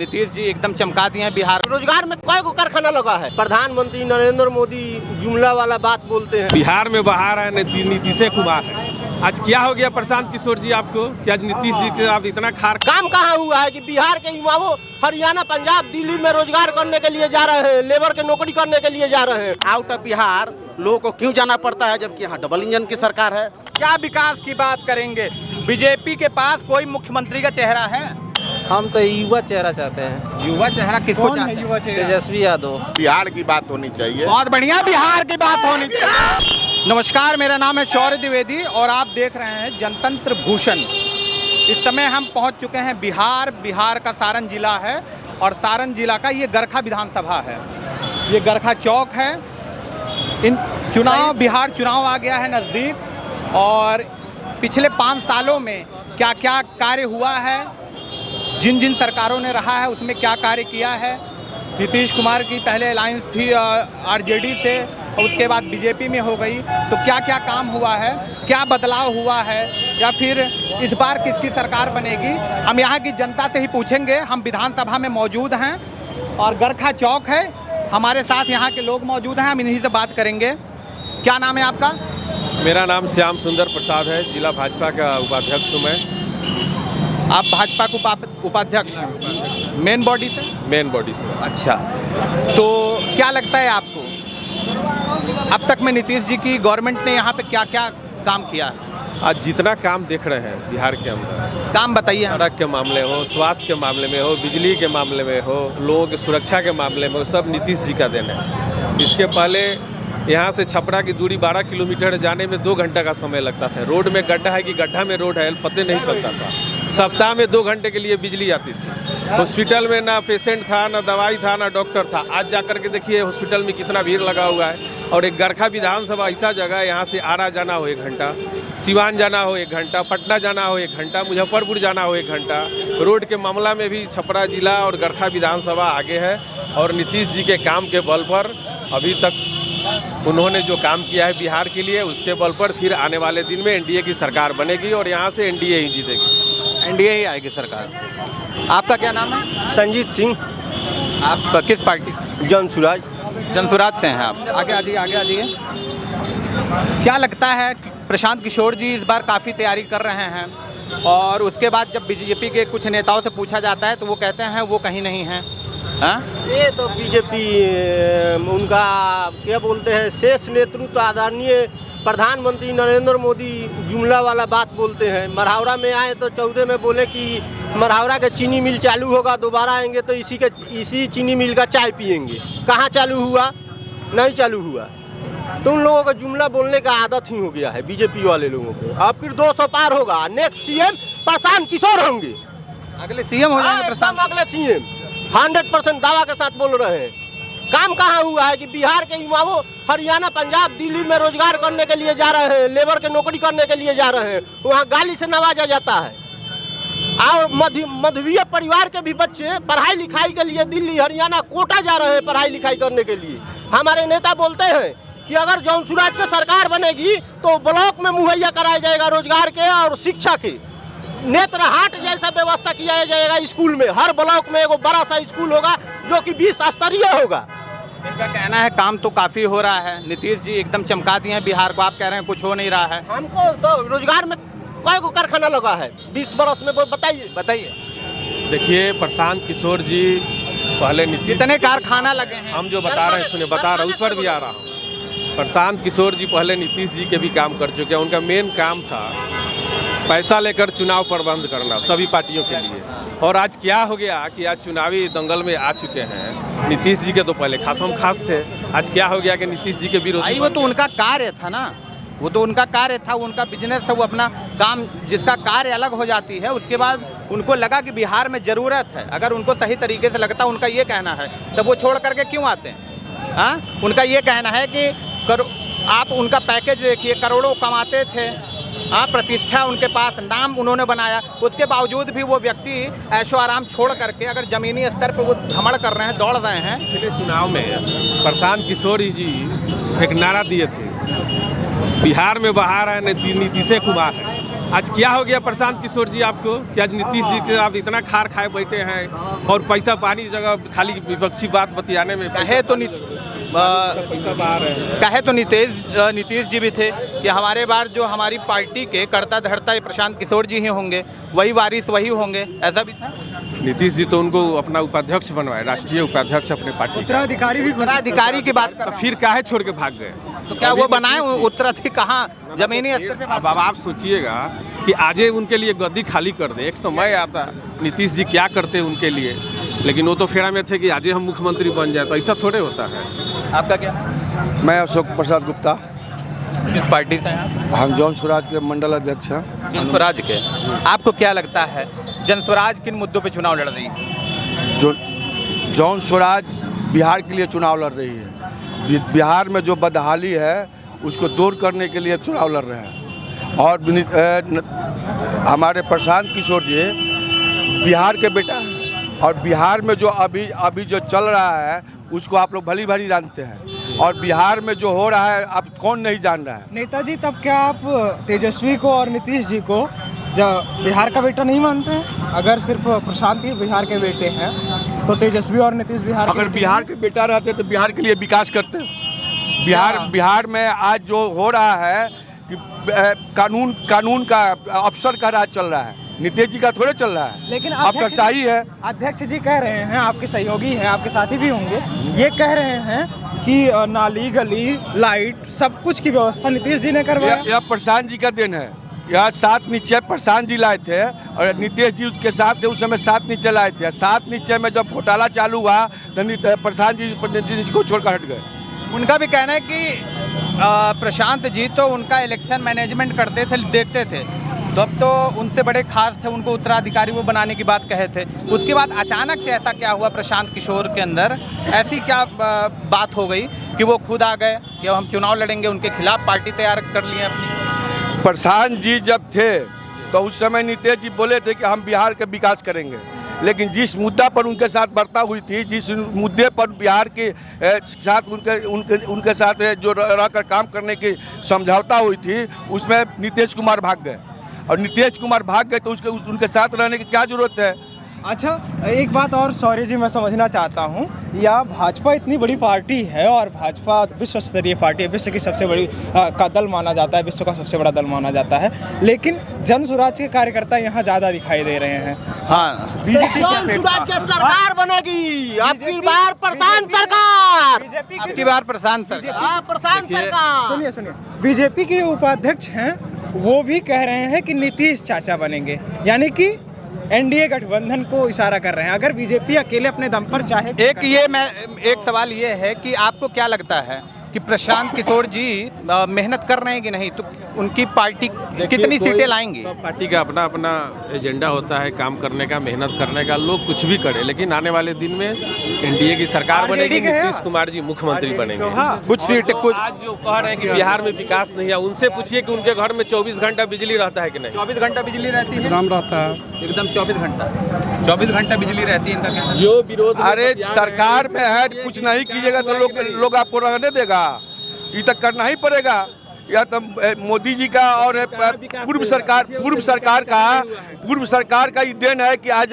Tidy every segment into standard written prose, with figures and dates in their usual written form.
नीतीश जी एकदम चमका दिए हैं बिहार। रोजगार में कई को कारखाना लगा है। प्रधानमंत्री नरेंद्र मोदी जुमला वाला बात बोलते हैं। बिहार में बाहर है नीतीश कुमार है। आज क्या हो गया प्रशांत किशोर जी आपको कि आज नीतीश जी से आप इतना खार काम कहाँ हुआ है कि बिहार के युवाओं हरियाणा, पंजाब, दिल्ली में रोजगार करने के लिए जा रहे हैं, लेबर के नौकरी करने के लिए जा रहे हैं। आउट ऑफ बिहार लोगों को क्यों जाना पड़ता है जबकि यहाँ डबल इंजन की सरकार है। क्या विकास की बात करेंगे? बीजेपी के पास कोई मुख्यमंत्री का चेहरा है? हम तो युवा चेहरा चाहते हैं। युवा चेहरा किसको चाहते हैं? युवा तेजस्वी यादव। बिहार की बात होनी चाहिए। बहुत बढ़िया, बिहार की बात होनी चाहिए। नमस्कार, मेरा नाम है शौर्य द्विवेदी और आप देख रहे हैं जनतंत्र भूषण। इस समय हम पहुंच चुके हैं बिहार का सारण जिला है और सारण जिला का ये गरखा विधानसभा है। ये गरखा चौक है। इन बिहार चुनाव आ गया है नज़दीक और पिछले 5 सालों में क्या क्या कार्य हुआ है, जिन सरकारों ने रहा है उसमें क्या कार्य किया है। नीतीश कुमार की पहले अलायंस थी आरजेडी से और उसके बाद बीजेपी में हो गई, तो क्या क्या काम हुआ है, क्या बदलाव हुआ है या फिर इस बार किसकी सरकार बनेगी, हम यहाँ की जनता से ही पूछेंगे। हम विधानसभा में मौजूद हैं और गरखा चौक है, हमारे साथ यहाँ के लोग मौजूद हैं, हम इन्हीं से बात करेंगे। क्या नाम है आपका? मेरा नाम श्याम सुंदर प्रसाद है, जिला भाजपा का उपाध्यक्ष हूँ मैं। आप भाजपा के उपाध्यक्ष हैं? मेन बॉडी से? मेन बॉडी से। अच्छा, तो क्या लगता है आपको अब तक में नीतीश जी की गवर्नमेंट ने यहाँ पे क्या क्या काम किया है? आज जितना काम देख रहे हैं बिहार के अंदर, काम बताइए। सड़क के मामले हो, स्वास्थ्य के मामले में हो, बिजली के मामले में हो, लोगों की सुरक्षा के मामले में हो, सब नीतीश जी का देन है। इसके पहले यहाँ से छपरा की दूरी 12 किलोमीटर जाने में 2 घंटे का समय लगता था। रोड में गड्ढा है कि गड्ढा में रोड है पता नहीं चलता था। सप्ताह में 2 घंटे के लिए बिजली आती थी। हॉस्पिटल में ना पेशेंट था, ना दवाई था, ना डॉक्टर था। आज जाकर के देखिए हॉस्पिटल में कितना भीड़ लगा हुआ है। और एक गरखा विधानसभा ऐसा जगह है, यहाँ से आरा जाना हो 1 घंटा, सिवान जाना हो 1 घंटा, पटना जाना हो 1 घंटा, मुजफ्फरपुर जाना हो 1 घंटा। रोड के मामला में भी छपरा जिला और गरखा विधानसभा आगे है और नीतीश जी के काम के बल पर अभी तक उन्होंने जो काम किया है बिहार के लिए, उसके बल पर फिर आने वाले दिन में एनडीए की सरकार बनेगी और यहाँ से एनडीए ही जीतेगी। एनडीए ही आएगी सरकार। आपका क्या नाम है? संजीत सिंह। आप किस पार्टी? जनसुराज। जनसुराज से हैं आप? आगे आ जाइए। क्या लगता है कि प्रशांत किशोर जी इस बार काफ़ी तैयारी कर रहे हैं और उसके बाद जब बीजेपी के कुछ नेताओं से पूछा जाता है तो वो कहते हैं वो कहीं नहीं हैं। हाँ? ये तो बीजेपी उनका क्या बोलते हैं, शेष नेतृत्व आदरणीय प्रधानमंत्री नरेंद्र मोदी जुमला वाला बात बोलते हैं। मरहावड़ा में आए तो 14 में बोले कि मरहावड़ा का चीनी मिल चालू होगा, दोबारा आएंगे तो इसी चीनी मिल का चाय पियेंगे। कहाँ चालू हुआ? नहीं चालू हुआ। तो उन लोगों का जुमला बोलने का आदत ही हो गया है बीजेपी वाले लोगों को। अब फिर 200 पार होगा। नेक्स्ट सीएम प्रशांत किशोर होंगे। अगले सीएम हो जाएंगे प्रशांत? अगले सीएम 100% दावा के साथ बोल रहे हैं। काम कहाँ हुआ है कि बिहार के युवाओं हरियाणा, पंजाब, दिल्ली में रोजगार करने के लिए जा रहे हैं, लेबर के नौकरी करने के लिए जा रहे हैं, वहाँ गाली से नवाजा जाता है। और मध्यवीय परिवार के भी बच्चे पढ़ाई लिखाई के लिए दिल्ली, हरियाणा, कोटा जा रहे हैं पढ़ाई लिखाई करने के लिए। हमारे नेता बोलते हैं कि अगर जनसुराज की सरकार बनेगी तो ब्लॉक में मुहैया कराया जाएगा रोजगार के और शिक्षा के। नेत्र हाट जैसा व्यवस्था किया जाएगा स्कूल में। हर ब्लॉक में एक बड़ा सा स्कूल होगा जो कि 20 स्तरीय होगा। इनका कहना है काम तो काफ़ी हो रहा है। नीतीश जी एकदम चमका दिए हैं बिहार को, आप कह रहे हैं कुछ हो नहीं रहा है। हमको तो रोजगार में कई को कारखाना लगा है 20 बरस में? बताइए। देखिए प्रशांत किशोर जी पहले नीतीश, कितने कारखाना लगे हैं? हम जो बता रहे हैं सुनिए, बता रहा हूँ, उस पर भी आ रहा हूँ। प्रशांत किशोर जी पहले नीतीश जी के भी काम कर चुके हैं। उनका मेन काम था पैसा लेकर चुनाव प्रबंध करना सभी पार्टियों के लिए। और आज क्या हो गया कि आज चुनावी दंगल में आ चुके हैं। नीतीश जी के तो पहले खास थे, आज क्या हो गया कि नीतीश जी के विरोधी। वो तो उनका कार्य था ना, वो तो उनका कार्य था, उनका बिजनेस था, वो अपना काम, जिसका कार्य अलग हो जाती है उसके बाद उनको लगा कि बिहार में ज़रूरत है। अगर उनको सही तरीके से लगता, उनका ये कहना है, तब वो छोड़ करके क्यों आते हैं? हाँ, उनका ये कहना है कि आप उनका पैकेज देखिए, करोड़ों कमाते थे। हाँ, प्रतिष्ठा उनके पास, नाम उन्होंने बनाया, उसके बावजूद भी वो व्यक्ति ऐशो आराम छोड़ करके अगर ज़मीनी स्तर पर वो भ्रमण कर रहे हैं, दौड़ रहे हैं। पिछले चुनाव में प्रशांत किशोर जी एक नारा दिए थे, बिहार में बाहर है नीतीश कुमार है। आज क्या हो गया प्रशांत किशोर जी आपको कि आज नीतीश जी से आप इतना खार खाए बैठे हैं और पैसा पानी जगह खाली विपक्षी बात बतियाने में कहे तो पैसा बाहर है। कहे तो नीतीश जी भी थे कि हमारे बार जो हमारी पार्टी के करता धरता ये प्रशांत किशोर जी ही होंगे, वही वारिस वही होंगे, ऐसा भी था। नीतीश जी तो उनको अपना उपाध्यक्ष बनवाए, राष्ट्रीय उपाध्यक्ष अपने पार्टी का। उत्तराधिकारी भी उत्तराधिकारी की बात कर, फिर काहे छोड़ के भाग गए? तो क्या वो बनाए उत्तराधिकारी कहाँ जमीनी स्तर पे? अब आप सोचिएगा कि आज उनके लिए गद्दी खाली कर दे, एक समय आता नीतीश जी क्या करते उनके लिए, लेकिन वो तो फेरा में थे कि आज हम मुख्यमंत्री बन जाए, तो ऐसा थोड़े होता है। आपका क्या? मैं अशोक प्रसाद गुप्ता, किस पार्टी से हैं आप? हम जौन स्वराज के मंडल अध्यक्ष हैं। जनस्वराज के। आपको क्या लगता है जनस्वराज किन मुद्दों पे चुनाव लड़ रही है? जो जौन स्वराज बिहार के लिए चुनाव लड़ रही है, बिहार में जो बदहाली है उसको दूर करने के लिए चुनाव लड़ रहे हैं। और हमारे प्रशांत किशोर जी बिहार के बेटा हैं, और बिहार में जो अभी जो चल रहा है उसको आप लोग भली भाली जानते हैं, और बिहार में जो हो रहा है आप कौन नहीं जान रहा है। नेताजी, तब क्या आप तेजस्वी को और नीतीश जी को बिहार का बेटा नहीं मानते हैं? अगर सिर्फ प्रशांत ही बिहार के बेटे हैं तो तेजस्वी और नीतीश बिहार अगर बिहार के बेटा रहते तो बिहार के लिए विकास करते। बिहार में आज जो हो रहा है कि कानून का अफसर का राज चल रहा है, नीतीश जी का थोड़े चल रहा है। लेकिन अफसरशाही है। अध्यक्ष जी कह रहे हैं, आपके सहयोगी हैं, आपके साथी भी होंगे, ये कह रहे हैं कि नाली गली लाइट सब कुछ की व्यवस्था नीतीश जी ने करवाया। यह प्रशांत जी का देन है। यह 7 निश्चय प्रशांत जी लाए थे और नीतीश जी उसके साथ थे, उस समय 7 निश्चय लाए थे। 7 निश्चय में जब घोटाला चालू हुआ तो प्रशांत जी को छोड़कर हट गए। उनका भी कहना है कि प्रशांत जी तो उनका इलेक्शन मैनेजमेंट करते थे, देखते थे, तो अब तो उनसे बड़े खास थे, उनको उत्तराधिकारी वो बनाने की बात कहे थे। उसके बाद अचानक से ऐसा क्या हुआ प्रशांत किशोर के अंदर, ऐसी क्या बात हो गई कि वो खुद आ गए कि अब हम चुनाव लड़ेंगे, उनके खिलाफ पार्टी तैयार कर लिए अपनी? प्रशांत जी जब थे तो उस समय नीतीश जी बोले थे कि हम बिहार का विकास करेंगे, लेकिन जिस मुद्दा पर उनके साथ वार्ता हुई थी, जिस मुद्दे पर बिहार के साथ उनके साथ जो रहकर काम करने की समझौता हुई थी, उसमें नीतीश कुमार भाग गए। और नीतीश कुमार भाग गए तो उनके साथ रहने की क्या जरूरत है? अच्छा, एक बात और सॉरी जी मैं समझना चाहता हूँ, या भाजपा इतनी बड़ी पार्टी है और भाजपा विश्व स्तरीय पार्टी है, विश्व की सबसे बड़ी का दल माना जाता है, विश्व का सबसे बड़ा दल माना जाता है, लेकिन जन स्वराज के कार्यकर्ता यहाँ ज़्यादा दिखाई दे रहे हैं। हाँ, बीजेपी सरकार बनेगी, आपकी बार प्रशांत सरकार, आपकी बार प्रशांत सरकार। प्रशांत सरकार। सुनिए, बीजेपी के उपाध्यक्ष हैं, वो भी कह रहे हैं कि नीतीश चाचा बनेंगे, यानी कि एनडीए गठबंधन को इशारा कर रहे हैं। अगर बीजेपी अकेले अपने दम पर चाहे, एक सवाल ये है कि आपको क्या लगता है कि प्रशांत किशोर जी मेहनत कर रहे हैं कि नहीं, तो उनकी पार्टी कितनी सीटें लाएंगी? सब पार्टी का अपना अपना एजेंडा होता है, काम करने का, मेहनत करने का, लोग कुछ भी करें, लेकिन आने वाले दिन में एनडीए की सरकार बनेगी, नीतीश कुमार जी मुख्यमंत्री बनेंगे। कुछ सीटें कुछ आज जो कह रहे हैं कि बिहार में विकास नहीं है, उनसे पूछिए कि उनके घर में 24 घंटा बिजली रहता है कि नहीं? 24 घंटा बिजली रहती है, नाम रहता है एकदम 24 घंटा बिजली रहती है, इनका कहना है। जो विरोध अरे सरकार में है, कुछ नहीं कीजिएगा तो लोग आपको रहने देगा? ये तक करना ही पड़ेगा। या तो मोदी जी का और पूर्व सरकार का ये देन है कि आज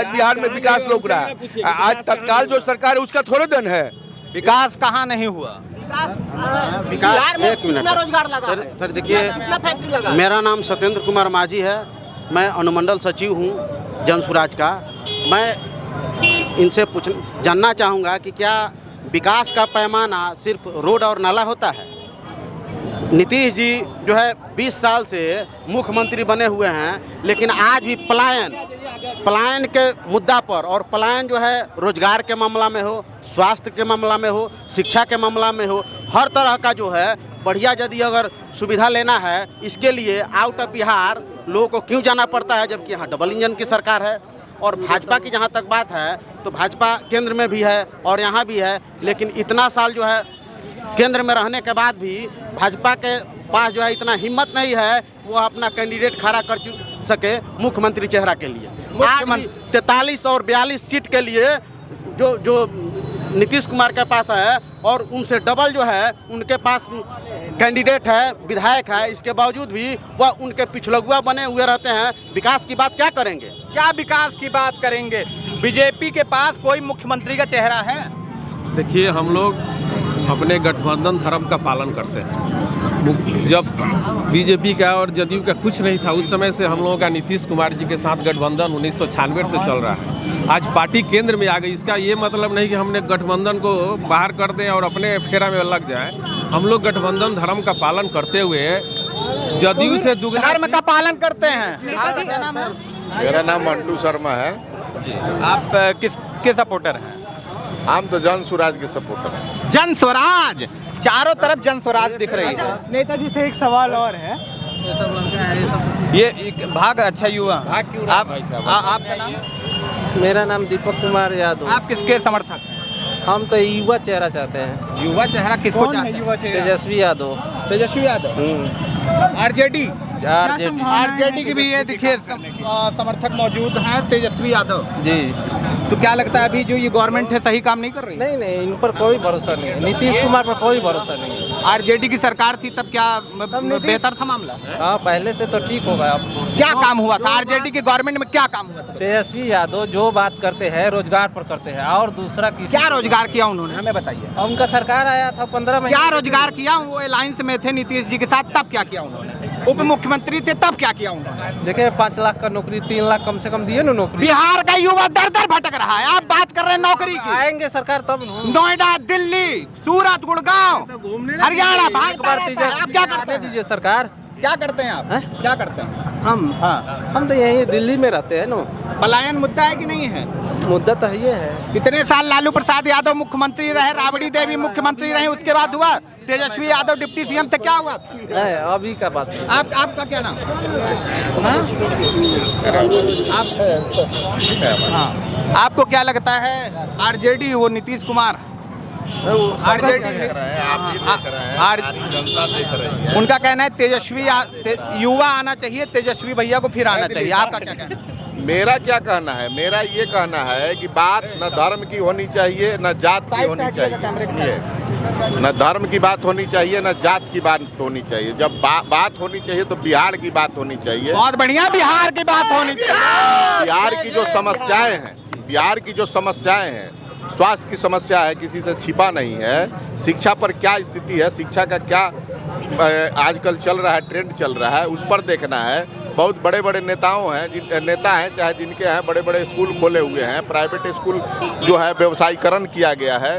बिहार में विकास रोक रहा है। आज तत्काल जो सरकार है उसका थोड़े देन है। विकास कहाँ नहीं हुआ? बिहार में कितना रोजगार लगा? सर देखिए, कितना फैक्ट्री लगा? मेरा नाम सत्येंद्र कुमार माझी है, मैं अनुमंडल सचिव हूँ जनस्वराज का। मैं इनसे जानना चाहूँगा कि क्या विकास का पैमाना सिर्फ रोड और नाला होता है? नीतीश जी जो है 20 साल से मुख्यमंत्री बने हुए हैं, लेकिन आज भी पलायन के मुद्दा पर, और पलायन जो है रोजगार के मामला में हो, स्वास्थ्य के मामला में हो, शिक्षा के मामला में हो, हर तरह का जो है बढ़िया यदि अगर सुविधा लेना है, इसके लिए आउट ऑफ बिहार लोगों को क्यों जाना पड़ता है, जबकि यहाँ डबल इंजन की सरकार है। और भाजपा की जहाँ तक बात है तो भाजपा केंद्र में भी है और यहाँ भी है, लेकिन इतना साल जो है केंद्र में रहने के बाद भी भाजपा के पास जो है इतना हिम्मत नहीं है वो अपना कैंडिडेट खड़ा कर सके मुख्यमंत्री चेहरा के लिए। आज भी 43 और 42 सीट के लिए जो नीतीश कुमार के पास है और उनसे डबल जो है उनके पास कैंडिडेट है, विधायक है, इसके बावजूद भी वह उनके पिछलगुआ बने हुए रहते हैं। विकास की बात क्या करेंगे? क्या विकास की बात करेंगे? बीजेपी के पास कोई मुख्यमंत्री का चेहरा है? देखिए, हम लोग अपने गठबंधन धर्म का पालन करते हैं। जब बीजेपी का और जदयू का कुछ नहीं था, उस समय से हम लोगों का नीतीश कुमार जी के साथ गठबंधन 1996 से चल रहा है। आज पार्टी केंद्र में आ गई। इसका ये मतलब नहीं कि हमने गठबंधन को बाहर कर दें और अपने फेरा में लग जाएं। हम लोग गठबंधन धर्म का पालन करते हुए जदयू से दुगना धर्म का पालन करते हैं। आपका क्या नाम है? मेरा नाम मंटू शर्मा है। आप किसके सपोर्टर हैं? हम तो जन स्वराज के सपोर्टर हैं। जन स्वराज, चारों तरफ जन स्वराज दिख रही है। नेताजी से एक सवाल और है। ये भाग अच्छा युवा भाग क्यों रहा भाई साहब? आपका नाम? मेरा नाम दीपक कुमार यादव। आप किसके समर्थक हैं? हम तो युवा चेहरा चाहते हैं। युवा चेहरा किसको कौन चाहते है हैं? युवा चेहरा? Tejashwi Yadav. Tejashwi Yadav, RJD. RJD RJD की भी ये देखिए समर्थक मौजूद हैं, तेजस्वी यादव जी। तो क्या लगता है अभी जो ये गवर्नमेंट है सही काम नहीं कर रही? नहीं नहीं, इन पर कोई भरोसा नहीं है। नीतीश कुमार पर कोई भरोसा नहीं है। आरजेडी की सरकार थी तब क्या बेहतर था मामला? हाँ, पहले से तो ठीक होगा। अब क्या काम हुआ था आरजेडी की गवर्नमेंट में? क्या काम हुआ था? तेजस्वी यादव जो बात करते हैं रोजगार पर करते हैं, और दूसरा किसी क्या रोजगार किया उन्होंने, हमें बताइए। उनका सरकार आया था 15 महीने। क्या रोजगार किया? वो अलायंस में थे नीतीश जी के साथ, तब क्या किया उन्होंने? उप मुख्यमंत्री थे तब क्या किया उन्होंने? देखिए, 5 लाख का नौकरी, 3 लाख कम से कम दिए ना नौकरी। बिहार का युवा दर दर भटक रहा है, आप बात कर रहे हैं नौकरी की। आएंगे सरकार तब नोएडा, दिल्ली, सूरत, गुड़गांव, हरियाणा, भागता रहता है। आप क्या करते हैं? दीजिए सरकार। क्या करते हैं आप? क्या करते हैं? हम हाँ, हम तो यहीं दिल्ली में रहते हैं ना। पलायन मुद्दा है कि नहीं है? मुद्दा तो ये है। कितने साल लालू प्रसाद यादव मुख्यमंत्री रहे, राबड़ी देवी मुख्यमंत्री रहे, उसके बाद हुआ तेजस्वी यादव डिप्टी सीएम थे, क्या हुआ? अभी का बात नहीं। आपका क्या नाम? हाँ? हाँ, आपको क्या लगता है आरजेडी वो नीतीश कुमार आरजेडी उनका कहना है तेजस्वी युवा आना चाहिए, तेजस्वी भैया को फिर आना चाहिए। आपका क्या कहना है? मेरा क्या कहना है? मेरा ये कहना है कि बात न धर्म की होनी चाहिए न जात की होनी चाहिए। न धर्म की बात होनी चाहिए न जात की बात होनी चाहिए। जब बात होनी चाहिए तो बिहार की बात होनी चाहिए। बहुत बढ़िया, बिहार की बात होनी चाहिए। बिहार की जो समस्याएं हैं, बिहार की जो समस्याएं हैं, स्वास्थ्य की समस्या है, किसी से छिपा नहीं है। शिक्षा पर क्या स्थिति है, शिक्षा का क्या आजकल चल रहा है, ट्रेंड चल रहा है, उस पर देखना है। बहुत बड़े बड़े नेताओं हैं, नेता हैं चाहे जिनके हैं, बड़े बड़े स्कूल खोले हुए हैं, प्राइवेट स्कूल जो है व्यवसायीकरण किया गया है।